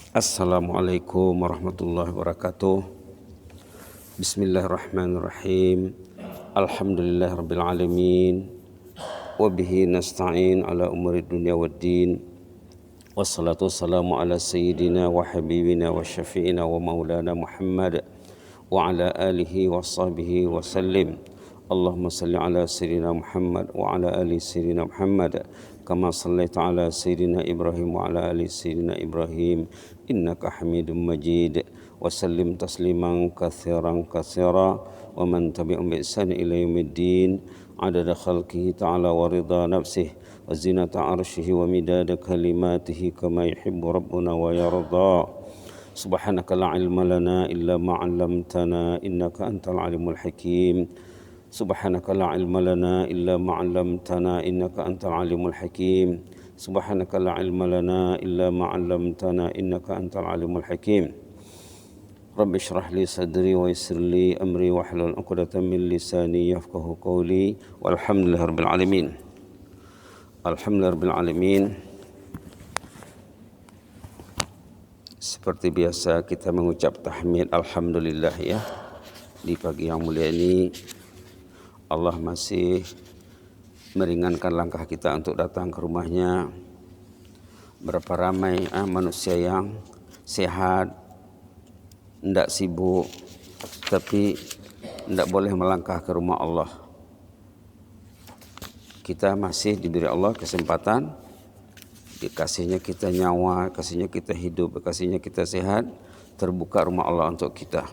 Assalamualaikum warahmatullahi wabarakatuh. Bismillahirrahmanirrahim. Alhamdulillahirabbil alamin. Wa bihi nasta'in ala umuri dunya waddin. Wassalatu wassalamu ala sayyidina wa habibina wa syafi'ina wa maulana Muhammad wa ala alihi wa sahbihi wa sallim. Allahumma salli ala sayyidina Muhammad wa ala ali sayyidina Muhammad kama sallaita ala sayyidina Ibrahim wa ala ali sayyidina Ibrahim innaka Hamidum Majid wa sallim tasliman katsiran katsira wa man tabi'ahum bi ihsan ila yaumiddin adada khalqihi ta'ala wa ridha nafsihi wa zinata arshihi wa midada kalimatihi kama yuhibbu rabbuna wa yarda. Subhanaka la ilma lana illa ma 'allamtana innaka antal alimul hakim. Subhanaka la ilma lana illa ma 'allamtana innaka antal alimul hakim. Subhanaka la ilma lana illa ma 'allamtana innaka antal alimul hakim. Rabbi shrah li sadri wa yassir li amri wa hlul 'uqdatam min lisani yafqahu qawli. Walhamdulillahirabbil alamin. Alhamdulillahirabbil alamin. Seperti biasa kita mengucap tahmid alhamdulillah ya. Di pagi yang mulia ini Allah masih meringankan langkah kita untuk datang ke rumahnya. Berapa ramai manusia yang sehat, tidak sibuk, tapi tidak boleh melangkah ke rumah Allah. Kita masih diberi Allah kesempatan, dikasihnya kita nyawa, kasihnya kita hidup, kasihnya kita sehat, terbuka rumah Allah untuk kita.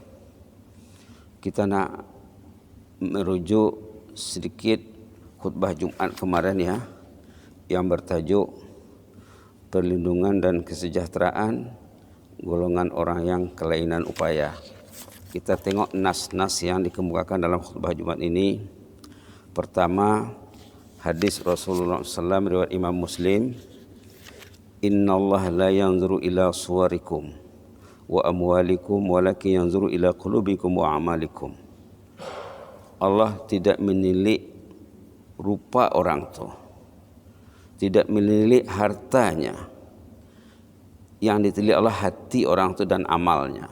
Kita nak merujuk sedikit khutbah Jumat kemarin ya, yang bertajuk perlindungan dan kesejahteraan golongan orang yang kelainan upaya. Kita tengok nas-nas yang dikemukakan dalam khutbah Jumat ini. Pertama, hadis Rasulullah SAW riwayat Imam Muslim, Innallaha la yanzuru ila suwarikum wa amwalikum walakin yanzuru ila qulubikum wa a'malikum. Allah tidak menilik rupa orang tu, tidak menilik hartanya. Yang ditilik Allah hati orang tu dan amalnya.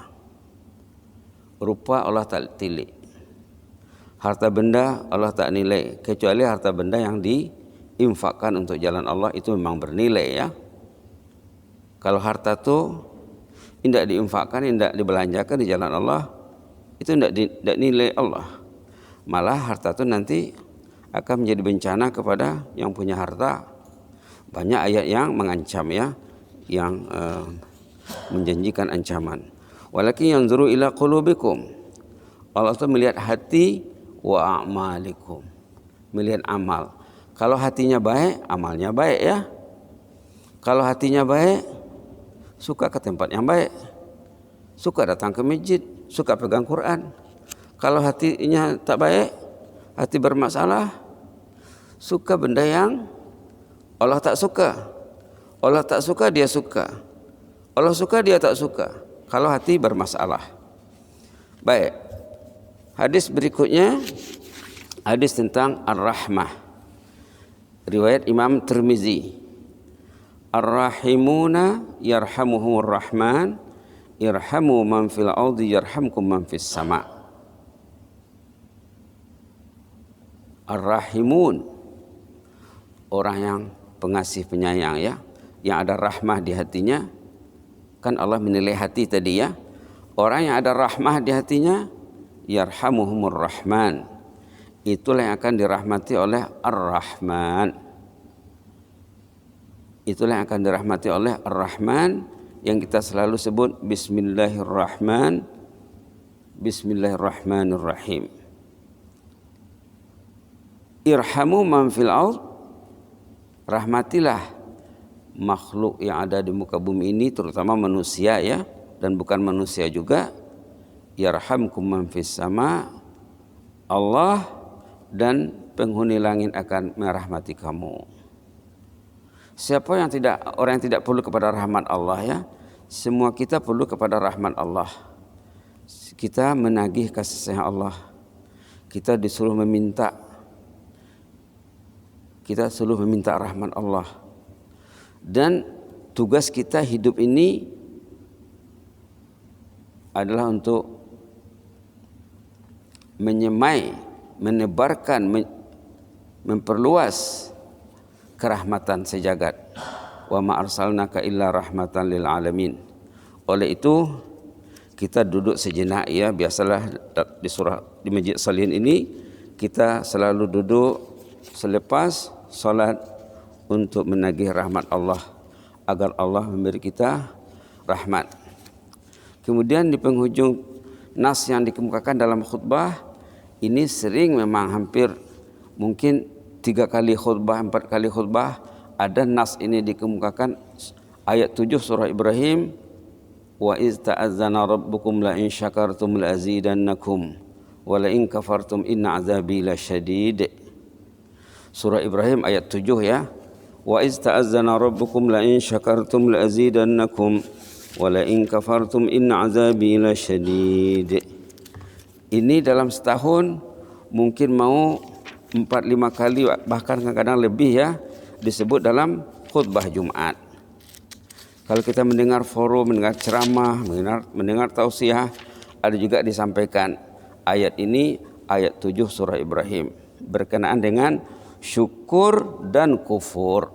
Rupa Allah tak tilik. Harta benda Allah tak nilai, kecuali harta benda yang diinfakkan untuk jalan Allah itu memang bernilai ya. Kalau harta tu tidak diinfakkan, tidak dibelanjakan di jalan Allah, itu tidak nilai Allah. Malah harta itu nanti akan menjadi bencana kepada yang punya harta. Banyak ayat yang mengancam ya, yang menjanjikan ancaman. Walakin yanzuru ila qulubikum. Allah itu melihat hati wa a'malikum. Melihat amal. Kalau hatinya baik, amalnya baik ya. Kalau hatinya baik, suka ke tempat yang baik, suka datang ke masjid, suka pegang Quran. Kalau hatinya tak baik, hati bermasalah, suka benda yang Allah tak suka. Allah tak suka, dia suka. Allah suka, dia tak suka. Kalau hati bermasalah. Baik. Hadis berikutnya, hadis tentang Ar-Rahmah. Riwayat Imam Tirmizi. Ar-Rahimuna yarhamuhumur Rahman, irhamu man fil ardi yarhamkum man fis sama'. Ar-Rahimun, orang yang pengasih penyayang ya, yang ada rahmah di hatinya. Kan Allah menilai hati tadi ya. Orang yang ada rahmah di hatinya, yarhamuhumur Rahman, itulah yang akan dirahmati oleh Ar-Rahman. Itulah yang akan dirahmati oleh Ar-Rahman, yang kita selalu sebut Bismillahirrahmanirrahim. Irhamu man fil ard, rahmatilah makhluk yang ada di muka bumi ini, terutama manusia ya, dan bukan manusia juga. Yarhamkum man fis sama, Allah dan penghuni langit akan merahmati kamu. Siapa yang orang yang tidak perlu kepada rahmat Allah ya, semua kita perlu kepada rahmat Allah. Kita menagih kasih sayang Allah. Kita disuruh meminta, kita selalu meminta rahmat Allah. Dan tugas kita hidup ini adalah untuk menyemai, menebarkan, memperluas kerahmatan sejagat. Wa ma arsalnaka illa rahmatan lil alamin. Oleh itu kita duduk sejenak ya, biasalah di Masjid Salihin ini kita selalu duduk selepas salat untuk menagih rahmat Allah, agar Allah memberi kita rahmat. Kemudian di penghujung nas yang dikemukakan dalam khutbah ini sering, memang hampir mungkin 3 kali khutbah, 4 kali khutbah ada nas ini dikemukakan, ayat 7 surah Ibrahim, wa iz ta'azzana rabbukum la in syakartum la azidannakum wa la in kafartum inna azabi lasyadid. Surah Ibrahim ayat 7 ya. Wa iz ta'azzana rabbukum la in syakartum la azidannakum wa la in kafartum inna azabi lasyadid. Ini dalam setahun mungkin mau 4-5 kali, bahkan kadang-kadang lebih ya, disebut dalam khutbah Jumat. Kalau kita mendengar forum, mendengar ceramah, mendengar tausiah, ada juga disampaikan ayat ini, ayat 7 surah Ibrahim, berkenaan dengan syukur dan kufur.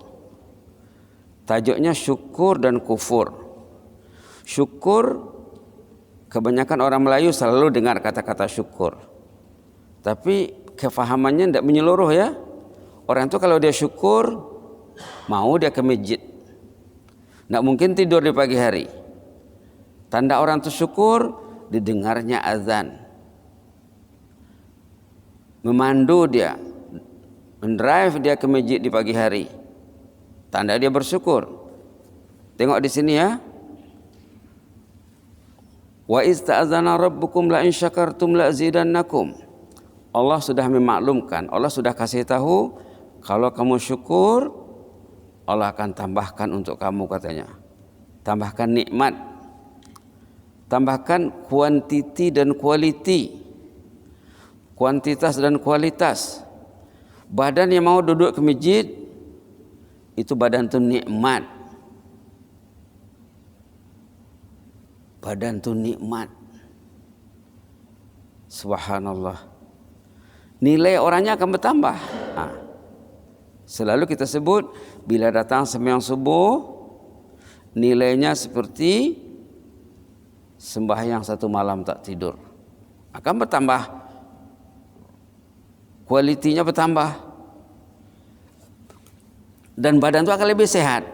Tajuknya syukur dan kufur. Syukur, kebanyakan orang Melayu selalu dengar kata-kata syukur, tapi kefahamannya tidak menyeluruh ya. Orang itu kalau dia syukur, mau dia ke masjid, tidak mungkin tidur di pagi hari. Tanda orang itu syukur, didengarnya azan, memandu dia, mendrive dia ke masjid di pagi hari, tanda dia bersyukur. Tengok di sini ya. Wa iz ta'azzana rabbukum la in syakartum la azidannakum. Allah sudah memaklumkan, Allah sudah kasih tahu, kalau kamu syukur Allah akan tambahkan untuk kamu, katanya. Tambahkan nikmat, tambahkan kuantiti dan quality, kuantitas dan kualitas. Badan yang mau duduk ke masjid, itu badan itu nikmat. Badan itu nikmat. Subhanallah. Nilai orangnya akan bertambah. Selalu kita sebut, bila datang sembahyang subuh, nilainya seperti sembahyang 1 malam tak tidur. Akan bertambah, kualitinya bertambah, dan badan itu akan lebih sehat.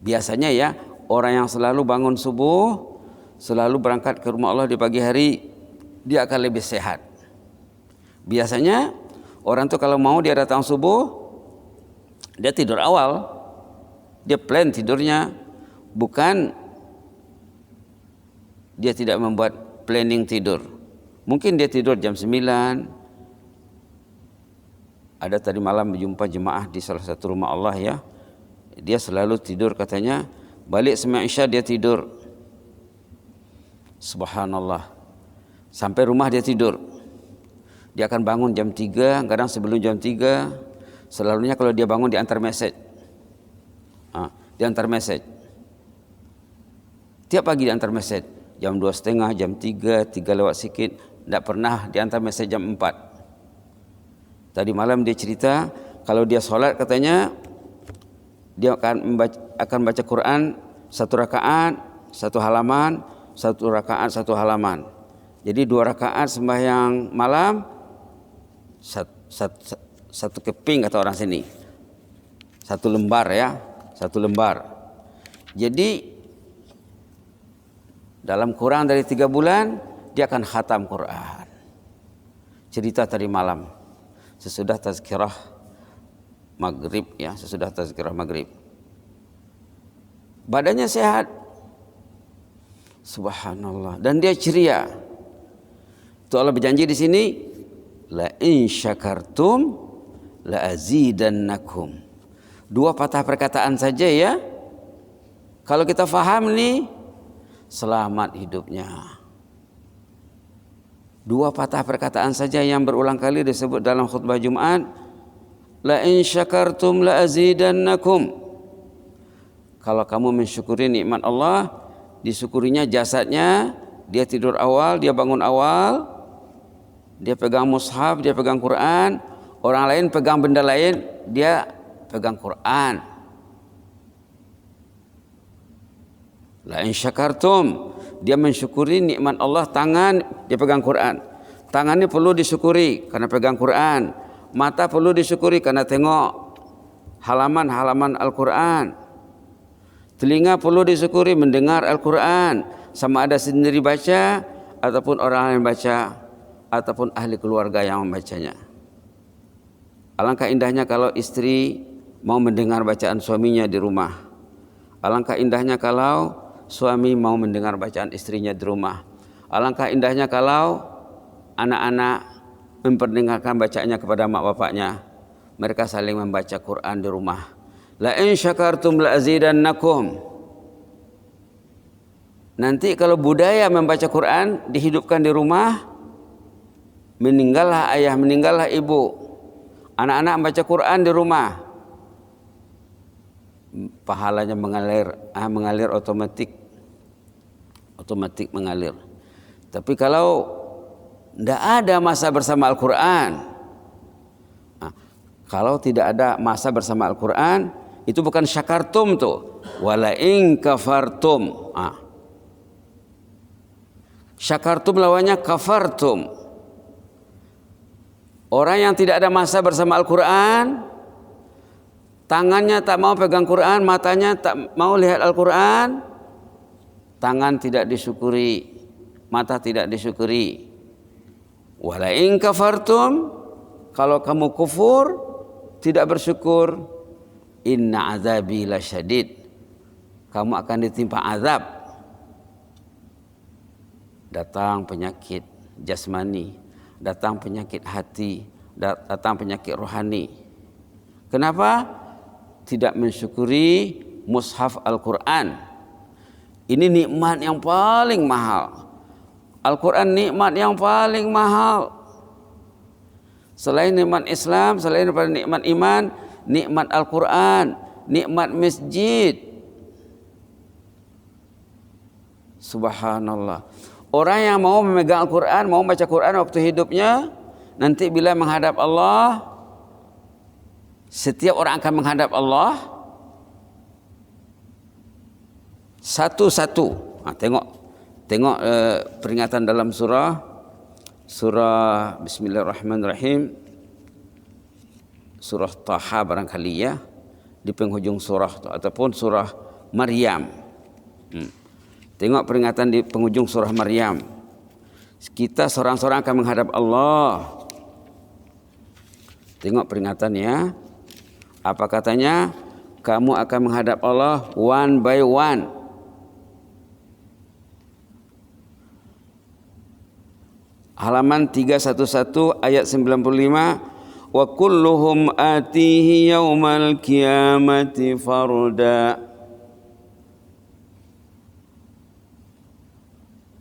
Biasanya ya, orang yang selalu bangun subuh, selalu berangkat ke rumah Allah di pagi hari, dia akan lebih sehat. Biasanya orang itu kalau mau dia datang subuh, dia tidur awal, dia plan tidurnya, bukan dia tidak membuat planning tidur. Mungkin dia tidur jam 9. Ada tadi malam berjumpa jemaah di salah satu rumah Allah ya, dia selalu tidur, katanya balik sembahyang Isya dia tidur. Subhanallah. Sampai rumah dia tidur. Dia akan bangun jam 3, kadang sebelum jam 3. Selalunya kalau dia bangun diantar message. Diantar message. Tiap pagi diantar message. Jam 2.30, jam 3, 3 lewat sikit. Tidak pernah diantar message jam 4. Tadi malam dia cerita, kalau dia sholat katanya, dia akan baca Quran 1 rakaat, 1 halaman, 1 rakaat, 1 halaman. Jadi 2 rakaat sembahyang malam, satu keping kata orang sini, 1 lembar ya, 1 lembar. Jadi dalam kurang dari 3 bulan dia akan khatam Quran. Cerita tadi malam sesudah tazkirah maghrib ya, sesudah tazkirah maghrib, badannya sehat. Subhanallah. Dan dia ceria. Itu Allah berjanji di sini, la in syakartum la azidannakum. 2 patah perkataan saja ya. Kalau kita faham nih, selamat hidupnya. 2 patah perkataan saja yang berulang kali disebut dalam khutbah Jumat. La in syakartum la azidannakum. Kalau kamu mensyukuri nikmat Allah, disyukurinya jasadnya, dia tidur awal, dia bangun awal, dia pegang mushaf, dia pegang Quran, orang lain pegang benda lain, dia pegang Quran. La in syakartum, dia mensyukuri nikmat Allah, tangan dia pegang Quran. Tangan ini perlu disyukuri karena pegang Quran. Mata perlu disyukuri karena tengok halaman-halaman Al-Quran. Telinga perlu disyukuri mendengar Al-Quran, sama ada sendiri baca ataupun orang lain baca ataupun ahli keluarga yang membacanya. Alangkah indahnya kalau istri mau mendengar bacaan suaminya di rumah. Alangkah indahnya kalau suami mau mendengar bacaan istrinya di rumah. Alangkah indahnya kalau anak-anak memperdengarkan bacaannya kepada mak bapaknya. Mereka saling membaca Quran di rumah. La in syakartum la azidannakum. Nanti kalau budaya membaca Quran dihidupkan di rumah, meninggallah ayah, meninggallah ibu, anak-anak membaca Quran di rumah, pahalanya mengalir otomatis mengalir. Tapi kalau tidak ada masa bersama Al-Quran, kalau tidak ada masa bersama Al-Quran, itu bukan syakartum tuh, wala in kafartum. Syakartum lawannya kafartum. Orang yang tidak ada masa bersama Al-Quran, tangannya tak mau pegang Quran, matanya tak mau lihat Al-Quran, tangan tidak disyukuri, mata tidak disyukuri. Wala in kafartum, kalau kamu kufur, tidak bersyukur, inna azabi lasyadid, kamu akan ditimpa azab. Datang penyakit jasmani, datang penyakit hati, datang penyakit rohani. Kenapa? Tidak mensyukuri mushaf Al-Quran. Ini nikmat yang paling mahal. Al-Quran nikmat yang paling mahal. Selain nikmat Islam, selain daripada nikmat iman, nikmat Al-Quran, nikmat masjid. Subhanallah. Orang yang mau memegang Al-Quran, mau baca Quran waktu hidupnya, nanti bila menghadap Allah, setiap orang akan menghadap Allah satu-satu. Tengok peringatan dalam surah Bismillahirrahmanirrahim, surah Taha barangkali ya, di penghujung surah ataupun surah Maryam. Tengok peringatan di penghujung surah Maryam. Kita seorang-seorang akan menghadap Allah. Tengok peringatannya. Apa katanya? Kamu akan menghadap Allah one by one. Halaman 311 ayat 95. Wa kulluhum atihi yaumal qiyamati farda.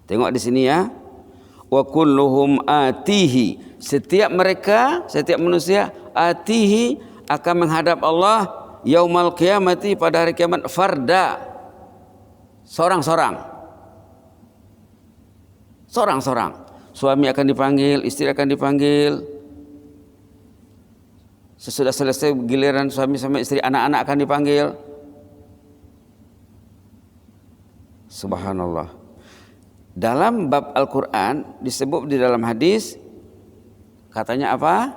Tengok di sini ya. Wa kulluhum atihi, setiap mereka, setiap manusia, atihi akan menghadap Allah yaumal qiyamati, pada hari kiamat, farda, seorang-seorang. Suami akan dipanggil, istri akan dipanggil. Sesudah selesai giliran suami sama istri, anak-anak akan dipanggil. Subhanallah. Dalam bab Al-Quran disebut di dalam hadis, katanya apa?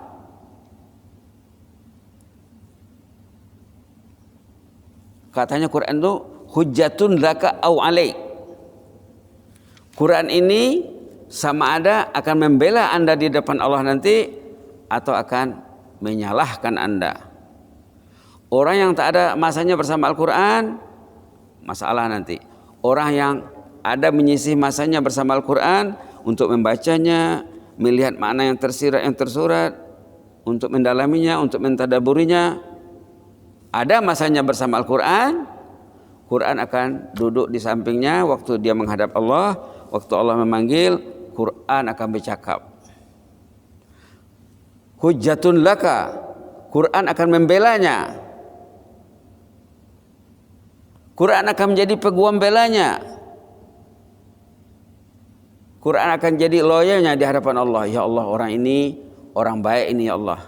Katanya Quran itu hujjatun laka au alaik. Quran ini sama ada akan membela Anda di depan Allah nanti, atau akan menyalahkan Anda. Orang yang tak ada masanya bersama Al-Quran, masalah nanti. Orang yang ada menyisih masanya bersama Al-Quran untuk membacanya, melihat makna yang tersirat, yang tersurat, untuk mendalaminya, untuk mentadaburinya, ada masanya bersama Al-Quran. Quran akan duduk di sampingnya waktu dia menghadap Allah, waktu Allah memanggil, Quran akan bercakap. Hujjatun laka, Quran akan membelanya. Quran akan menjadi peguam belanya. Quran akan jadi lawyernya di hadapan Allah. Ya Allah, orang ini orang baik ini ya Allah.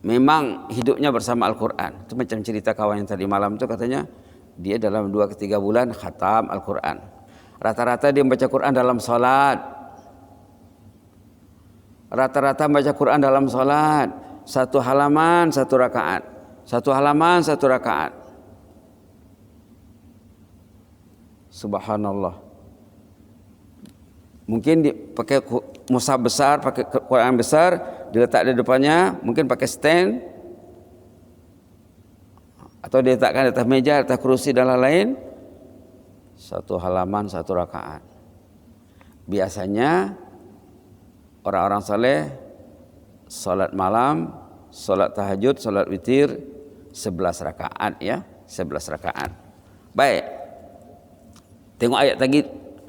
Memang hidupnya bersama Al-Quran. Itu macam cerita kawan yang tadi malam itu, katanya dia dalam 2 ke 3 bulan khatam Al-Quran. Rata-rata dia membaca Quran dalam salat. Rata-rata membaca Quran dalam salat. 1 halaman 1 rakaat. 1 halaman 1 rakaat. Subhanallah. Mungkin pakai mushaf besar, pakai Quran besar, diletak di depannya, mungkin pakai stand, atau diletakkan di atas meja, di atas kursi dan lain-lain. 1 halaman 1 rakaat. Biasanya orang-orang saleh salat malam, salat tahajud, salat witir 11 rakaat ya, 11 rakaat. Baik. Tengok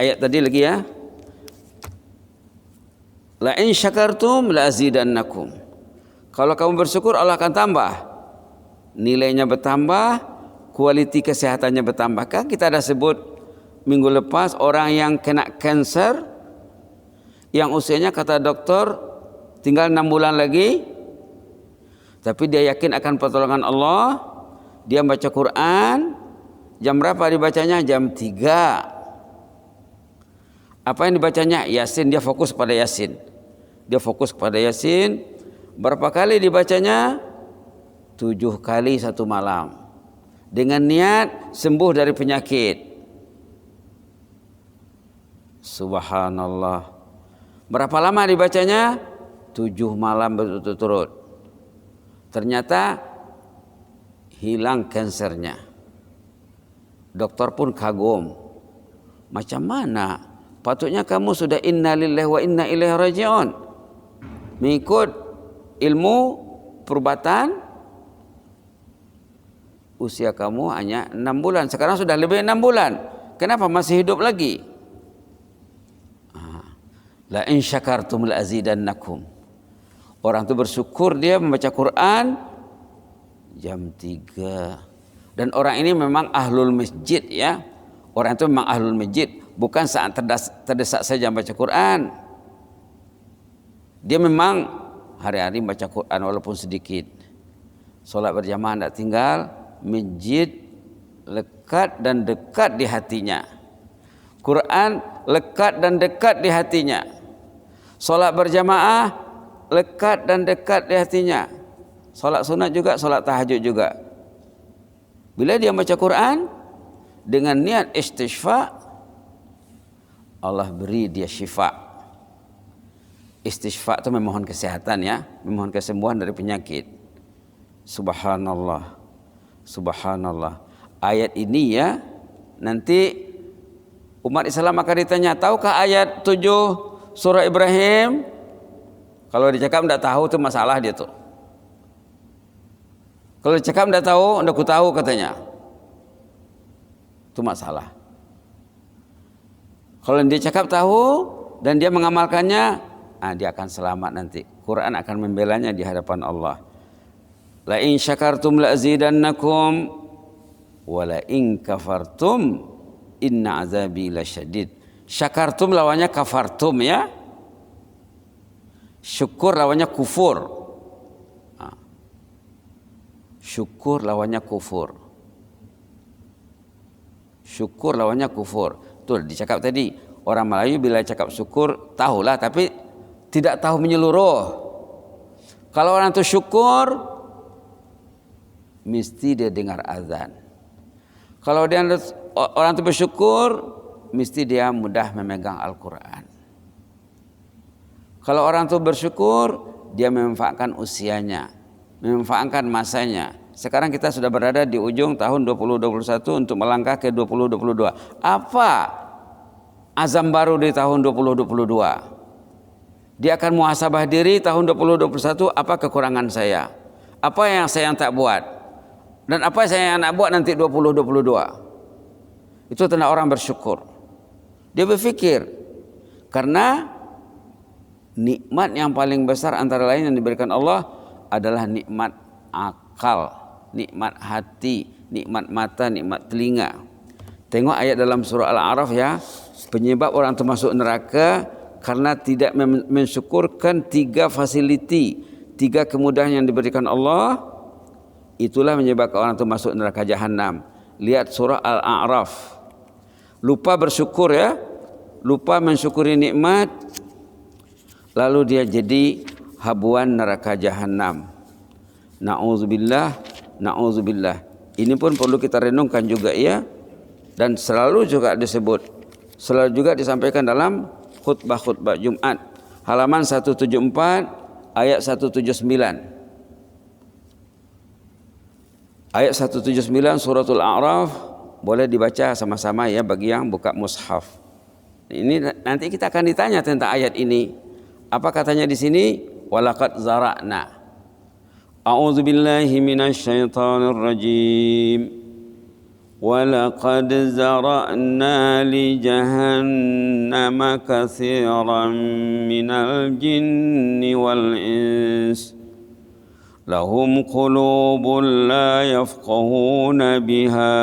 ayat tadi lagi ya. La in syakartum la azidannakum. Kalau kamu bersyukur Allah akan tambah. Nilainya bertambah, kualiti kesehatannya bertambah. Kan kita dah sebut minggu lepas orang yang kena kanser yang usianya kata dokter tinggal 6 bulan lagi, tapi dia yakin akan pertolongan Allah. Dia baca Quran. Jam berapa dibacanya? Jam 3. Apa yang dibacanya? Yasin. Dia fokus pada Yasin. Dia fokus kepada Yasin. Berapa kali dibacanya? 7 kali 1 malam. Dengan niat sembuh dari penyakit. Subhanallah. Berapa lama dibacanya? 7 malam berturut-turut. Ternyata hilang kansernya. Dokter pun kagum. Macam mana? Patutnya kamu sudah inna lillahi wa inna ilaihi raji'un. Mengikut ilmu perubatan, usia kamu hanya 6 bulan. Sekarang sudah lebih 6 bulan. Kenapa masih hidup lagi? La in syakartum la azidannakum. Orang itu bersyukur dia membaca Quran jam 3. Dan orang ini memang ahlul masjid ya. Orang itu memang ahlul masjid. Bukan saat terdesak saja membaca Quran. Dia memang hari-hari membaca Quran walaupun sedikit. Solat berjamaah tidak tinggal. Masjid lekat dan dekat di hatinya. Quran lekat dan dekat di hatinya. Solat berjamaah lekat dan dekat di hatinya. Solat sunat juga, solat tahajud juga. Bila dia baca Quran dengan niat istighfar, Allah beri dia syifa. Istighfar itu memohon kesehatan ya, memohon kesembuhan dari penyakit. Subhanallah. Subhanallah. Ayat ini ya, nanti umat Islam akan ditanya, tahukah ayat 7 surah Ibrahim? Kalau dicakap tidak tahu itu masalah dia tuh. Kalau cakap tidak tahu, tidak ku tahu katanya. Itu masalah. Kalau dia cakap tahu dan dia mengamalkannya, dia akan selamat nanti. Quran akan membelanya di hadapan Allah. La in syakartum la azidannakum wa la in kafartum inna azabi lasyadid. Syakartum lawannya kafartum ya. Syukur lawannya kufur. Syukur lawannya kufur. Syukur lawannya kufur. Tuh dicakap tadi. Orang Melayu bila cakap syukur tahulah, tapi tidak tahu menyeluruh. Kalau orang itu syukur, mesti dia dengar azan. Kalau orang itu bersyukur, mesti dia mudah memegang Al-Quran. Kalau orang itu bersyukur, dia memanfaatkan usianya, memanfaatkan masanya. Sekarang kita sudah berada di ujung tahun 2021 untuk melangkah ke 2022. Apa azam baru di tahun 2022? Dia akan muhasabah diri tahun 2021, apa kekurangan saya? Apa yang saya tak buat? Dan apa saya yang nak buat nanti 2022? Itu tanda orang bersyukur. Dia berfikir, karena nikmat yang paling besar antara lain yang diberikan Allah adalah nikmat akal, nikmat hati, nikmat mata, nikmat telinga. Tengok ayat dalam surah Al-A'raf ya. Penyebab orang itu masuk neraka karena tidak mensyukurkan 3 fasiliti, 3 kemudahan yang diberikan Allah. Itulah menyebabkan orang itu masuk neraka jahanam. Lihat surah Al-A'raf. Lupa bersyukur ya, lupa mensyukuri nikmat, lalu dia jadi habuan neraka jahanam. Na'udzubillah, na'udzubillah. Ini pun perlu kita renungkan juga ya. Dan selalu juga disebut, selalu juga disampaikan dalam khutbah-khutbah Jumat. Halaman 174 ayat 179. Ayat 179 suratul A'raf boleh dibaca sama-sama ya bagi yang buka mushaf. Ini nanti kita akan ditanya tentang ayat ini. Apa katanya di sini? Walaqad zara'na. A'udzubillahi minasyaitonir rajim. وَلَقَدْ زَرَعْنَا لِجَهَنَّمَ كَثِيرًا مِنَ الْجِنِّ وَالْإِنسِ لَهُمْ قُلُوبٌ لَا يَفْقَهُونَ بِهَا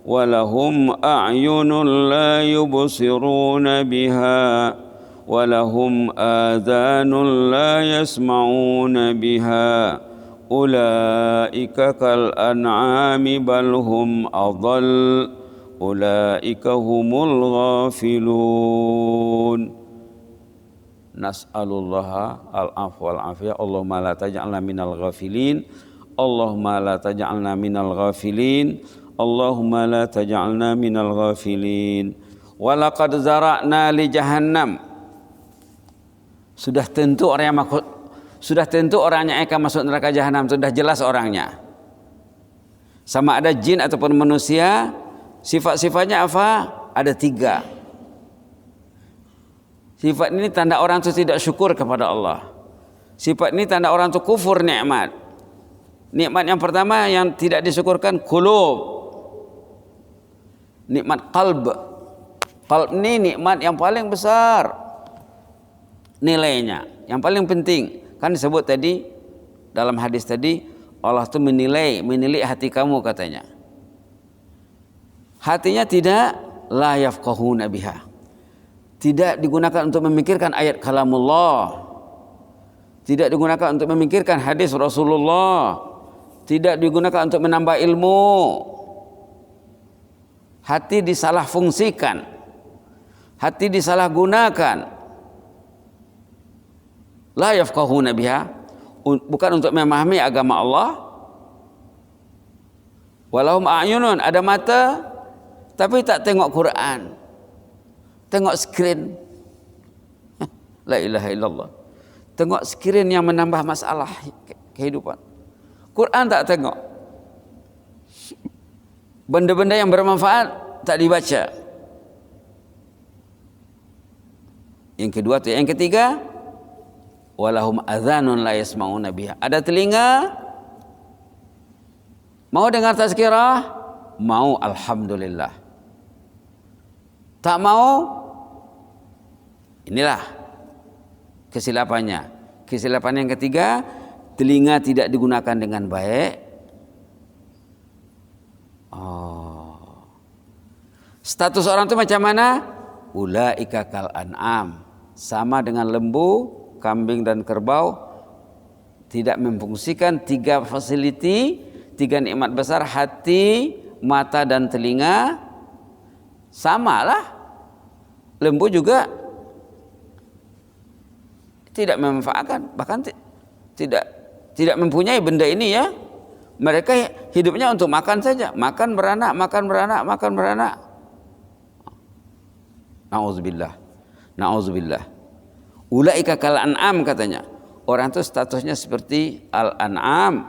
وَلَهُمْ أَعْيُنٌ لَا يُبْصِرُونَ بِهَا وَلَهُمْ آذَانٌ لَا يَسْمَعُونَ بِهَا Ulaika kal an'ami bal hum adall ulaika humul ghafilun. Nas'alullaha al-afwa wal afiyah. Allahumma la taj'alna minal ghafilin. Allahumma la taj'alna minal ghafilin. Allahumma la taj'alna minal ghafilin. Wa laqad zara'na li jahannam. Sudah tentu orang yang orangnya akan masuk neraka jahanam, sudah jelas orangnya. Sama ada jin ataupun manusia, sifat-sifatnya apa? Ada 3. Sifat ini tanda orang itu tidak syukur kepada Allah. Sifat ini tanda orang itu kufur nikmat. Nikmat yang pertama yang tidak disyukurkan qulub. Nikmat qalb. Qalb ini nikmat yang paling besar nilainya, yang paling penting. Kan disebut tadi dalam hadis tadi Allah itu menilai hati kamu katanya. Hatinya tidak la yafqahuna biha. Tidak digunakan untuk memikirkan ayat kalamullah. Tidak digunakan untuk memikirkan hadis Rasulullah. Tidak digunakan untuk menambah ilmu. Hati disalah fungsikan. Hati disalah gunakan. La yafqahuna biha, bukan untuk memahami agama Allah. Walahum a'yunun, ada mata tapi tak tengok Quran, tengok skrin. La ilaha illallah. Tengok skrin yang menambah masalah kehidupan. Quran tak tengok. Benda-benda yang bermanfaat tak dibaca. Yang kedua tu, yang ketiga, walahum adzanun la yasma'una biha. Ada telinga, mau dengar tazkirah, mau alhamdulillah. Tak mau, inilah kesilapannya. Kesilapan yang ketiga, telinga tidak digunakan dengan baik. Status orang itu macam mana? Ulaika kal an'am, sama dengan lembu, kambing dan kerbau. Tidak memfungsikan 3 fasiliti, 3 nikmat besar, hati, mata dan telinga. Samalah lembu juga tidak memanfaatkan, bahkan tidak mempunyai benda ini ya. Mereka hidupnya untuk makan saja, makan beranak, makan beranak, makan beranak. Na'udzubillah, na'udzubillah. Ulaika kal an'am katanya. Orang itu statusnya seperti al-an'am,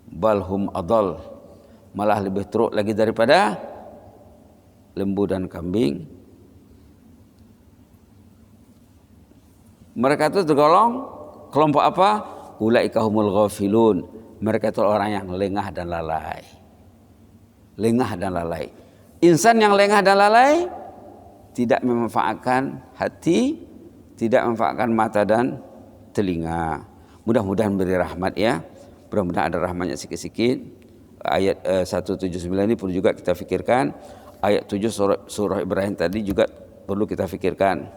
balhum adall, malah lebih teruk lagi daripada lembu dan kambing. Mereka itu tergolong kelompok apa? Ulaika humul ghafilun. Mereka itu orang yang lengah dan lalai. Lengah dan lalai. Insan yang lengah dan lalai tidak memanfaatkan hati, tidak memanfaatkan mata dan telinga. Mudah-mudahan beri rahmat ya. Mudah-mudahan ada rahmatnya sikit-sikit. ayat 179 ini perlu juga kita fikirkan. Ayat 7 surah Ibrahim tadi juga perlu kita fikirkan.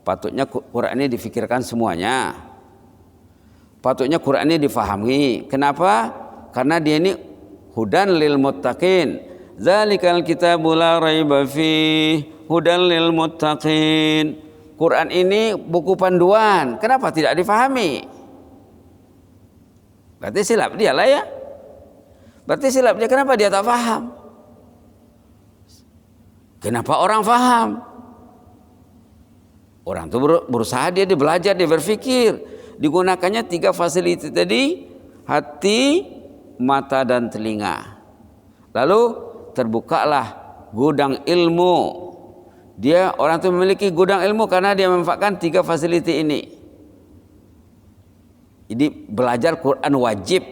Patutnya Quran ini difikirkan semuanya. Patutnya Quran ini difahami. Kenapa? Karena dia ini hudan lil muttaqin. Zalikal kitabul la raiba fih hudan lil muttaqin. Quran ini buku panduan. Kenapa tidak difahami? Berarti silap dia lah ya. Berarti silap dia. Kenapa dia tak faham? Kenapa orang faham? Orang itu berusaha, dia belajar, dia berpikir. Digunakannya 3 fasiliti tadi: hati, mata, dan telinga. Lalu terbukalah gudang ilmu. Dia orang itu memiliki gudang ilmu karena dia memanfaatkan 3 fasiliti ini. Jadi belajar Quran wajib,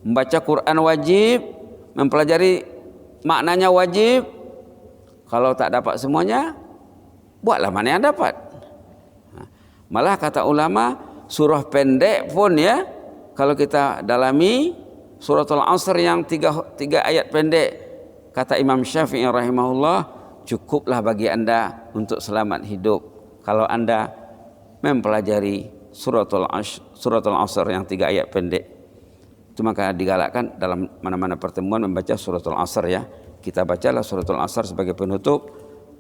membaca Quran wajib, mempelajari maknanya wajib. Kalau tak dapat semuanya, buatlah mana yang dapat. Malah kata ulama, surah pendek pun ya, kalau kita dalami suratul Asr yang 3 ayat pendek, kata Imam Syafi'i rahimahullah, cukuplah bagi anda untuk selamat hidup kalau anda mempelajari suratul Asr yang 3 ayat pendek. Itu maka digalakkan dalam mana-mana pertemuan membaca suratul Asr ya. Kita bacalah suratul Asr sebagai penutup.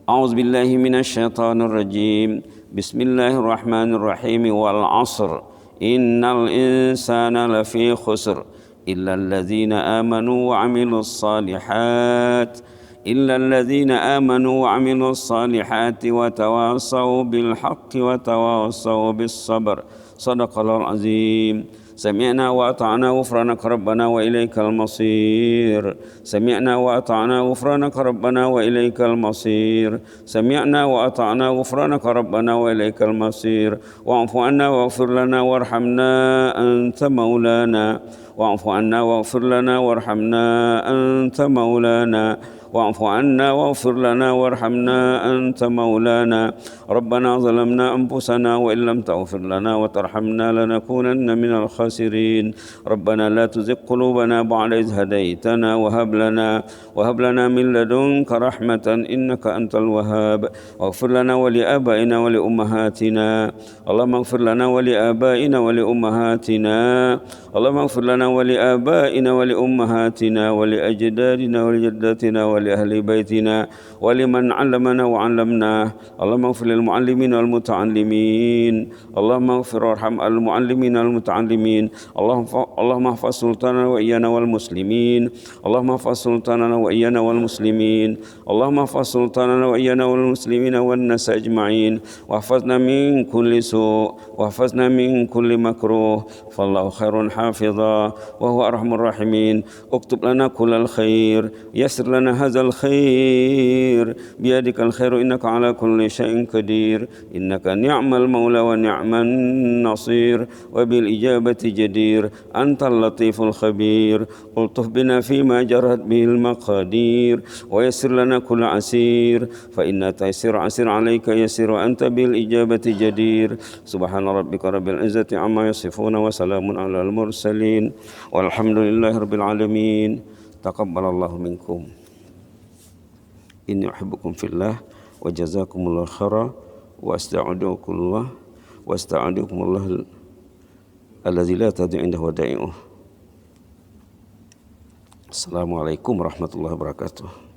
A'udzubillahi minasyaitonir rajim. Bismillahirrahmanirrahim. Wal 'asr. Innal insana lafi khusr illa alladzina amanu wa 'amilus shalihat. إلا الذين آمنوا وعملوا الصالحات وتواصوا بالحق وتواصوا بالصبر صدق الله العظيم سمعنا وأطعنا غفرانك ربنا وإليك المصير سمعنا وأطعنا غفرانك ربنا وإليك المصير سمعنا وأطعنا غفرانك ربنا وإليك المصير واعف عنا واغفر لنا وارحمنا أنت مولانا واعف عنا واغفر لنا وارحمنا أنت مولانا واعف عنا واغفر لنا وارحمنا أنت مولانا ربنا ظلمنا أنفسنا وإن لم تغفر لنا وترحمنا لنكونن من الخاسرين ربنا لا تزغ قلوبنا بعد إذ هديتنا وهب لنا من لدنك رحمة إنك أنت الوهاب واغفر لنا ولآبائنا ولأمهاتنا اللهم اغفر لنا ولآبائنا ولأمهاتنا اللهم اغفر لنا ولآبائنا ولأمهاتنا ولأجدادنا ولجداتنا ولأهل بيتنا ولمن علمنا وعلمناه اللهم اغفر للمعلمين والمتعلمين اللهم اغفر وارحم المعلمين والمتعلمين اللهم احفظ سلطاننا وإيانا والمسلمين اللهم احفظ سلطاننا وإيانا والمسلمين اللهم احفظ سلطاننا وإيانا والمسلمين والناس أجمعين واحفظنا من كل سوء واحفظنا من كل مكروه فالله خير حافظا وهو أرحم الراحمين اكتب لنا كل الخير يسر لنا هذا الخير بيدك الخير إنك على كل شيء قدير إنك نعم المولى ونعم النصير وبالإجابة جدير أنت اللطيف الخبير الطف بنا فيما جرت به المقادير ويسر لنا كل عسير فإن تيسير عسير عليك يسير وأنت بالإجابة جدير سبحان ربك رب العزة عما يصفون وسلام على المرسلين والحمد لله رب العالمين تقبل الله منكم إني أحبكم في الله وجزاكم الله خيرا وأستودعكم الله الذي لا تضيع عنده ودائعه. Assalamualaikum warahmatullahi wabarakatuh.